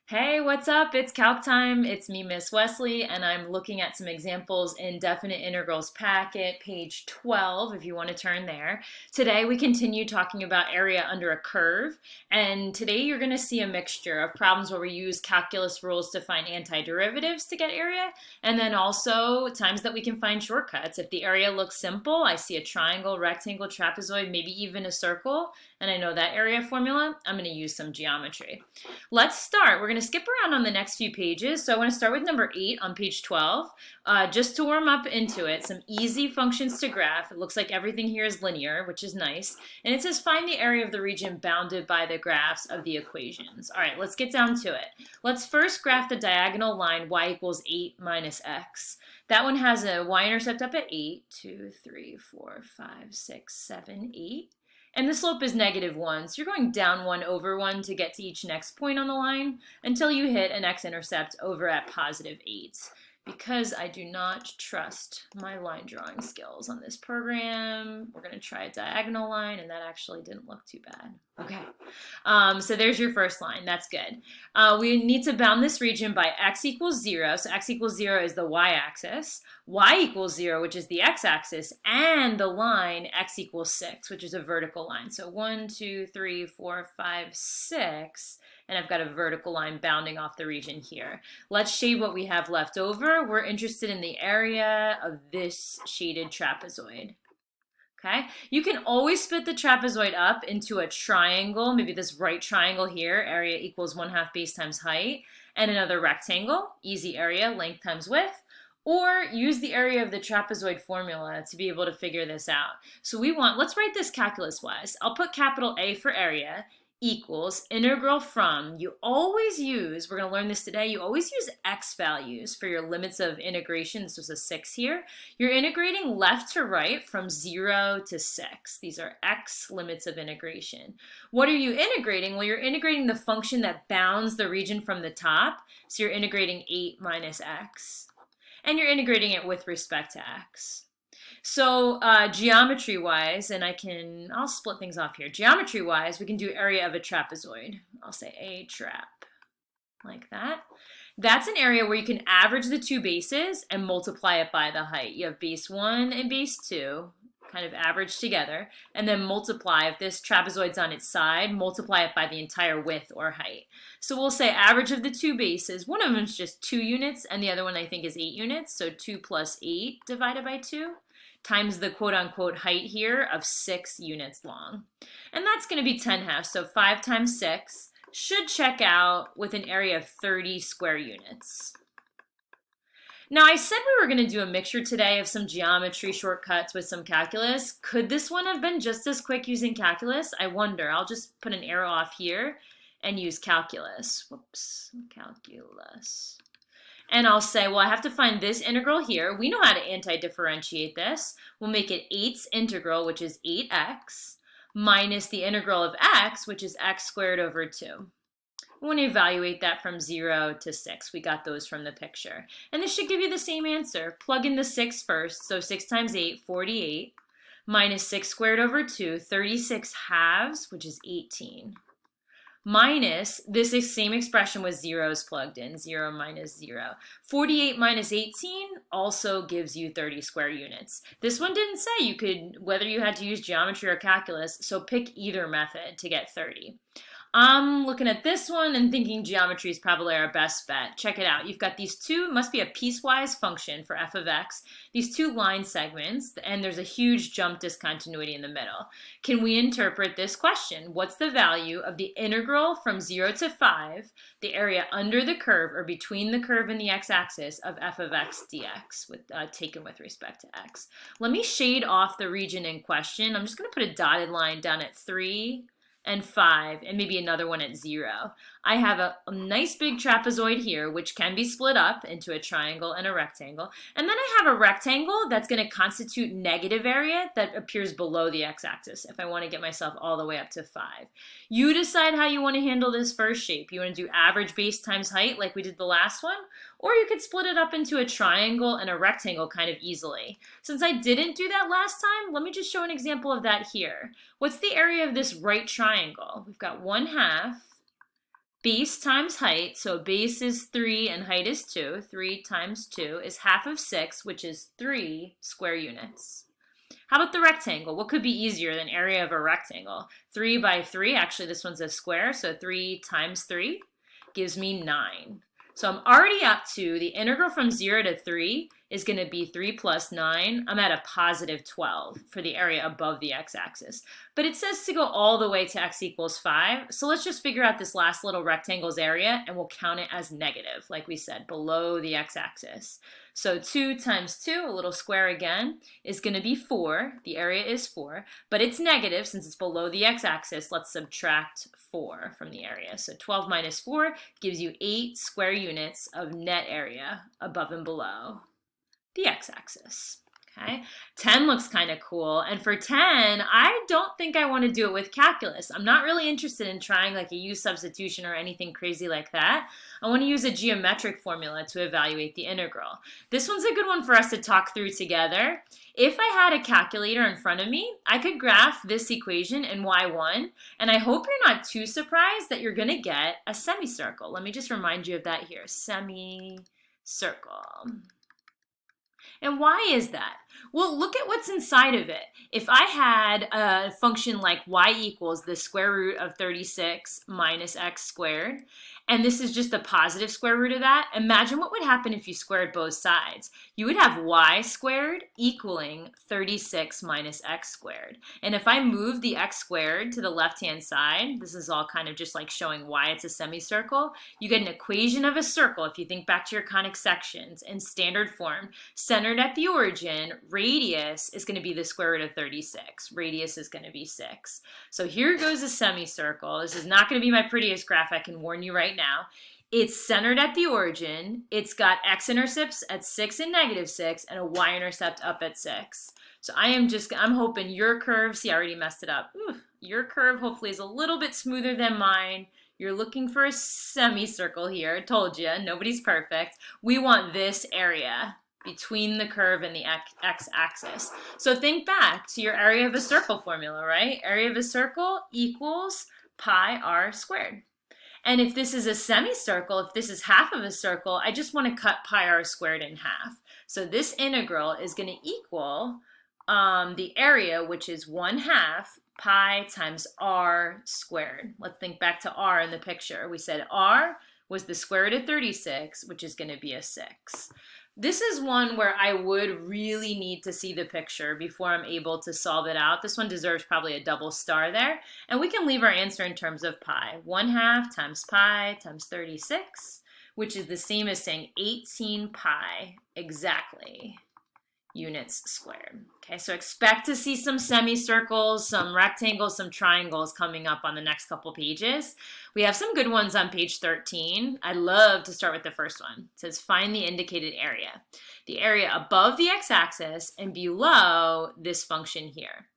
Hey, what's up? It's calc time. It's me, Miss Wesley, and I'm looking at some examples in Definite Integrals packet, page 12, if you want to turn there. Today we continue talking about area under a curve, and today you're going to see a mixture of problems where we use calculus rules to find antiderivatives to get area, and then also times that we can find shortcuts. If the area looks simple, I see a triangle, rectangle, trapezoid, maybe even a circle, and I know that area formula, I'm going to use some geometry. Let's start. We're going to skip around on the next few pages. So I want to start with number 8 on page 12. Just to warm up into it, some easy functions to graph. It looks like everything here is linear, which is nice. And it says find the area of the region bounded by the graphs of the equations. All right, let's get down to it. Let's first graph the diagonal line y equals 8 minus x. That one has a y-intercept up at 8, 2, 3, 4, 5, 6, 7, 8. And the slope is -1, so you're going down 1 over 1 to get to each next point on the line until you hit an x-intercept over at +8. Because I do not trust my line drawing skills on this program, we're going to try a diagonal line, and that actually didn't look too bad. Okay, so there's your first line. That's good. We need to bound this region by x equals 0. So x equals 0 is the y-axis, y equals 0, which is the x-axis, and the line x equals 6, which is a vertical line. So 1, 2, 3, 4, 5, 6, and I've got a vertical line bounding off the region here. Let's shade what we have left over. We're interested in the area of this shaded trapezoid. Okay, you can always split the trapezoid up into a triangle, maybe this right triangle here, area equals 1/2 base times height, and another rectangle, easy area, length times width, or use the area of the trapezoid formula to be able to figure this out. So let's write this calculus-wise. I'll put capital A for area, equals integral from, you always use, we're going to learn this today, you always use x values for your limits of integration. This was a 6 here. You're integrating left to right from 0 to 6. These are x limits of integration. What are you integrating? Well, you're integrating the function that bounds the region from the top. So you're integrating 8 minus x. And you're integrating it with respect to x. So geometry-wise, and I'll split things off here. Geometry-wise, we can do area of a trapezoid. I'll say a trap, like that. That's an area where you can average the two bases and multiply it by the height. You have base 1 and base 2, kind of average together, and then multiply, if this trapezoid's on its side, multiply it by the entire width or height. So we'll say average of the two bases. One of them is just 2 units, and the other one I think is 8 units, so 2 plus 8 divided by 2. Times the quote-unquote height here of 6 units long. And that's going to be 10/2, so 5 times 6 should check out with an area of 30 square units. Now, I said we were going to do a mixture today of some geometry shortcuts with some calculus. Could this one have been just as quick using calculus? I wonder. I'll just put an arrow off here and use calculus. Whoops, calculus. And I'll say, well, I have to find this integral here. We know how to anti-differentiate this. We'll make it 8's integral, which is 8x, minus the integral of x, which is x squared over 2. We want to evaluate that from 0 to 6. We got those from the picture. And this should give you the same answer. Plug in the 6 first. So 6 times 8, 48, minus 6 squared over 2, 36 halves, which is 18. Minus, this same expression with zeros plugged in, 0 minus 0. 48 minus 18 also gives you 30 square units. This one didn't say whether you had to use geometry or calculus, so pick either method to get 30. I'm looking at this one and thinking geometry is probably our best bet. Check it out. You've got these two, must be a piecewise function for f of x, these two line segments, and there's a huge jump discontinuity in the middle. Can we interpret this question? What's the value of the integral from 0 to 5, the area under the curve or between the curve and the x-axis of f of x dx, taken with respect to x? Let me shade off the region in question. I'm just going to put a dotted line down at 3, and 5, and maybe another one at 0. I have a nice big trapezoid here, which can be split up into a triangle and a rectangle. And then I have a rectangle that's going to constitute negative area that appears below the x-axis if I want to get myself all the way up to 5. You decide how you want to handle this first shape. You want to do average base times height like we did the last one, or you could split it up into a triangle and a rectangle kind of easily. Since I didn't do that last time, let me just show an example of that here. What's the area of this right triangle? We've got 1/2 Base times height, so base is 3 and height is 2. 3 times 2 is half of 6, which is 3 square units. How about the rectangle? What could be easier than area of a rectangle? 3 by 3, actually this one's a square, so 3 times 3 gives me 9. So I'm already up to the integral from 0 to 3 is going to be 3 plus 9. I'm at a positive 12 for the area above the x-axis. But it says to go all the way to x equals 5. So let's just figure out this last little rectangle's area and we'll count it as negative, like we said, below the x-axis. So 2 times 2, a little square again, is going to be 4. The area is 4, but it's negative since it's below the x-axis. Let's subtract 4 from the area. So 12 minus 4 gives you 8 square units of net area above and below the x-axis. Okay, 10 looks kind of cool. And for 10, I don't think I want to do it with calculus. I'm not really interested in trying like a U substitution or anything crazy like that. I want to use a geometric formula to evaluate the integral. This one's a good one for us to talk through together. If I had a calculator in front of me, I could graph this equation in y1, and I hope you're not too surprised that you're going to get a semicircle. Let me just remind you of that here, semicircle. And why is that? Well, look at what's inside of it. If I had a function like y equals the square root of 36 minus x squared, and this is just the positive square root of that, imagine what would happen if you squared both sides. You would have y squared equaling 36 minus x squared. And if I move the x squared to the left-hand side, this is all kind of just like showing why it's a semicircle, you get an equation of a circle, if you think back to your conic sections, in standard form, centered at the origin, radius is going to be the square root of 36. Radius is going to be 6. So here goes a semicircle. This is not going to be my prettiest graph, I can warn you right now. It's centered at the origin. It's got x-intercepts at 6 and negative 6 and a y-intercept up at 6. So I'm hoping your curve, see I already messed it up. Your curve hopefully is a little bit smoother than mine. You're looking for a semicircle here. I told you, nobody's perfect. We want this area between the curve and the x-axis. So think back to your area of a circle formula, right? Area of a circle equals pi r squared. And if this is a semicircle, if this is half of a circle, I just want to cut pi r squared in half. So this integral is going to equal the area, which is 1/2 pi times r squared. Let's think back to r in the picture. We said r was the square root of 36, which is going to be a 6. This is one where I would really need to see the picture before I'm able to solve it out. This one deserves probably a double star there. And we can leave our answer in terms of pi. 1/2 times pi times 36, which is the same as saying 18 pi exactly units squared. Okay, so expect to see some semicircles, some rectangles, some triangles coming up on the next couple pages. We have some good ones on page 13. I love to start with the first one. It says find the indicated area. The area above the x-axis and below this function here.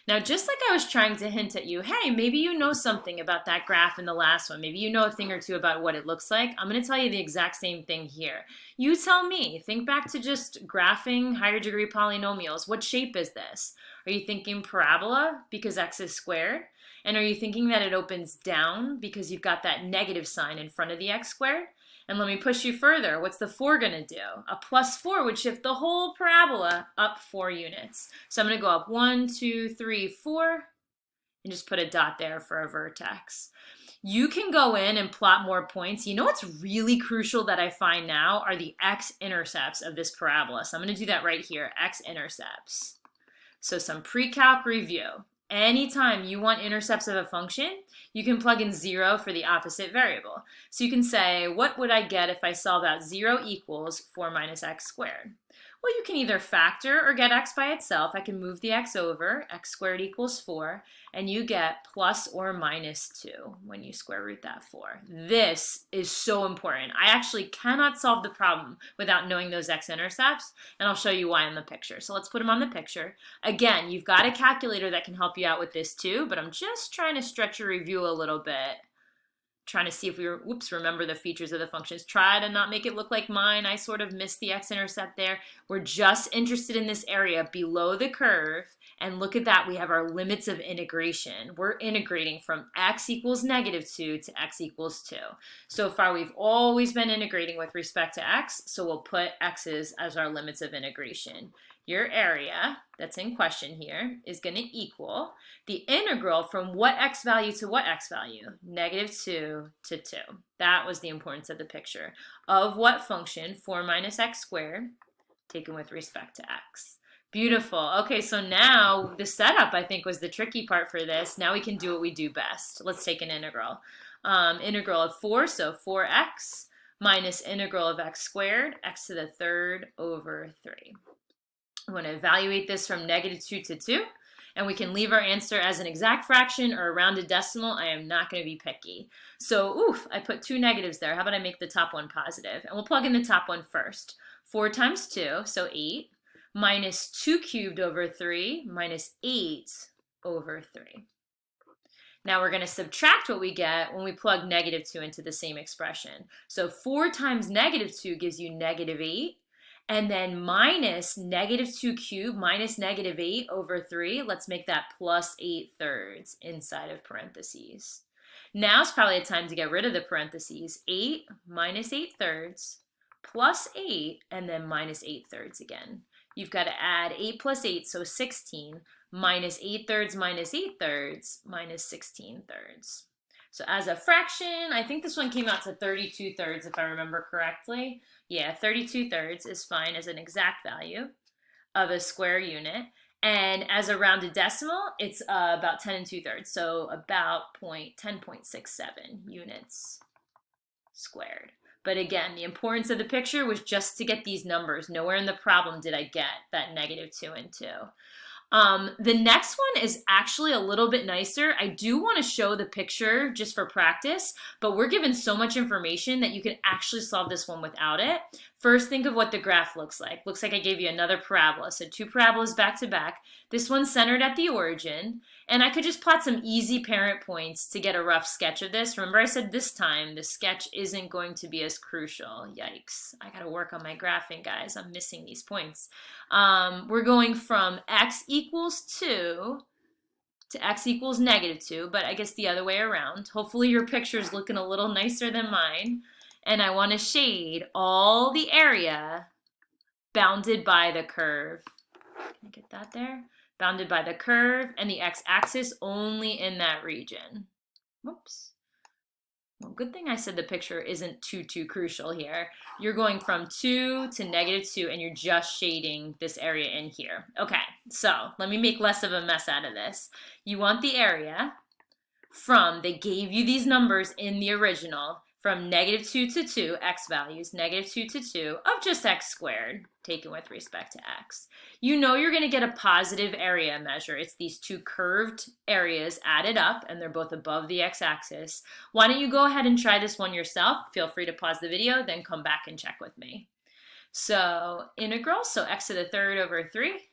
Now, just like I was trying to hint at you, hey, maybe you know something about that graph in the last one. Maybe you know a thing or two about what it looks like. I'm going to tell you the exact same thing here. You tell me. Think back to just graphing higher degree polynomials. What shape is this? Are you thinking parabola because x is squared? And are you thinking that it opens down because you've got that negative sign in front of the x squared? And let me push you further. What's the 4 going to do? A +4 would shift the whole parabola up 4 units. So I'm going to go up 1, 2, 3, 4, and just put a dot there for a vertex. You can go in and plot more points. You know what's really crucial that I find now are the x-intercepts of this parabola. So I'm going to do that right here, x-intercepts. So some pre-calc review. Anytime you want intercepts of a function, you can plug in 0 for the opposite variable. So you can say, what would I get if I solve out 0 equals 4 minus x squared? Well, you can either factor or get x by itself. I can move the x over, x squared equals 4, and you get plus or minus 2 when you square root that 4. This is so important. I actually cannot solve the problem without knowing those x-intercepts, and I'll show you why in the picture. So let's put them on the picture. Again, you've got a calculator that can help you out with this too, but I'm just trying to stretch your review a little bit. Trying to see if we remember the features of the functions. Try to not make it look like mine. I sort of missed the x-intercept there. We're just interested in this area below the curve And look at that, we have our limits of integration. We're integrating from x equals -2 to x equals 2. So far, we've always been integrating with respect to x, so we'll put x's as our limits of integration. Your area that's in question here is going to equal the integral from what x value to what x value? -2 to 2. That was the importance of the picture. Of what function? 4 minus x squared, taken with respect to x. Beautiful. Okay, so now the setup, I think, was the tricky part for this. Now we can do what we do best. Let's take an integral. Integral of 4, so 4x minus integral of x squared, x to the third over 3. I want to evaluate this from -2 to 2, and we can leave our answer as an exact fraction or a rounded decimal. I am not going to be picky. So, I put 2 negatives there. How about I make the top one positive? And we'll plug in the top one first. 4 times 2, so 8, minus 2 cubed over 3, minus 8 over 3. Now we're going to subtract what we get when we plug -2 into the same expression. So 4 times -2 gives you -8. And then minus -2 cubed minus -8 over 3. Let's make that plus 8/3 inside of parentheses. Now's probably a time to get rid of the parentheses. 8 minus 8/3 plus 8, and then minus 8/3 again. You've got to add 8 plus 8, so 16, minus 8/3 minus 8/3 minus 16/3. So as a fraction, I think this one came out to 32/3 if I remember correctly. Yeah, 32/3 is fine as an exact value of a square unit. And as a rounded decimal, it's about 10 2/3, so about 10.67 units squared. But again, the importance of the picture was just to get these numbers. Nowhere in the problem did I get that -2 and 2. The next one is actually a little bit nicer. I do want to show the picture just for practice, but we're given so much information that you can actually solve this one without it. First, think of what the graph looks like. Looks like I gave you another parabola. So 2 parabolas back to back. This one's centered at the origin. And I could just plot some easy parent points to get a rough sketch of this. Remember I said this time the sketch isn't going to be as crucial. Yikes. I got to work on my graphing, guys. I'm missing these points. We're going from x equals 2 to x equals -2, but I guess the other way around. Hopefully your picture's looking a little nicer than mine. And I want to shade all the area bounded by the curve. Can I get that there? Bounded by the curve and the x-axis only in that region. Whoops. Well, good thing I said the picture isn't too crucial here. You're going from 2 to -2 and you're just shading this area in here. Okay, so let me make less of a mess out of this. You want the area from, they gave you these numbers in the original, from -2 to 2, x values, -2 to 2, of just x squared, taken with respect to x. You know you're going to get a positive area measure. It's these 2 curved areas added up, and they're both above the x-axis. Why don't you go ahead and try this one yourself? Feel free to pause the video, then come back and check with me. So integral, so x to the third over 3,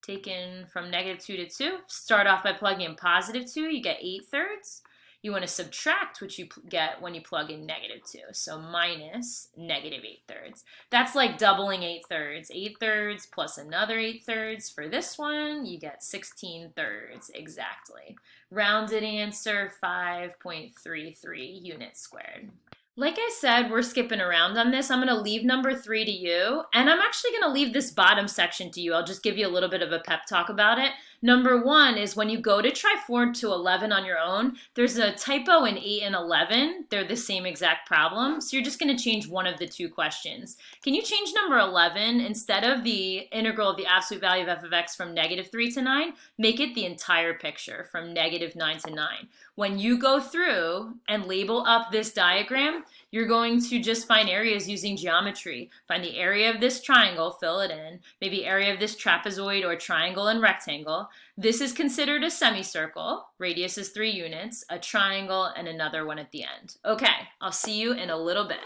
taken from -2 to 2. Start off by plugging in +2, you get 8/3. You want to subtract what you get when you plug in -2. So minus -8/3. That's like doubling 8/3. 8/3 plus another 8/3. For this one, you get 16/3 exactly. Rounded answer, 5.33 units squared. Like I said, we're skipping around on this. I'm going to leave number 3 to you, and I'm actually going to leave this bottom section to you. I'll just give you a little bit of a pep talk about it. Number 1 is when you go to try 4 to 11 on your own, there's a typo in 8 and 11. They're the same exact problem, so you're just going to change one of the 2 questions. Can you change number 11? Instead of the integral of the absolute value of f of x from -3 to 9, make it the entire picture from -9 to 9. When you go through and label up this diagram, you're going to just find areas using geometry. Find the area of this triangle, fill it in, maybe area of this trapezoid or triangle and rectangle. This is considered a semicircle. Radius is 3 units, a triangle, and another one at the end. Okay, I'll see you in a little bit.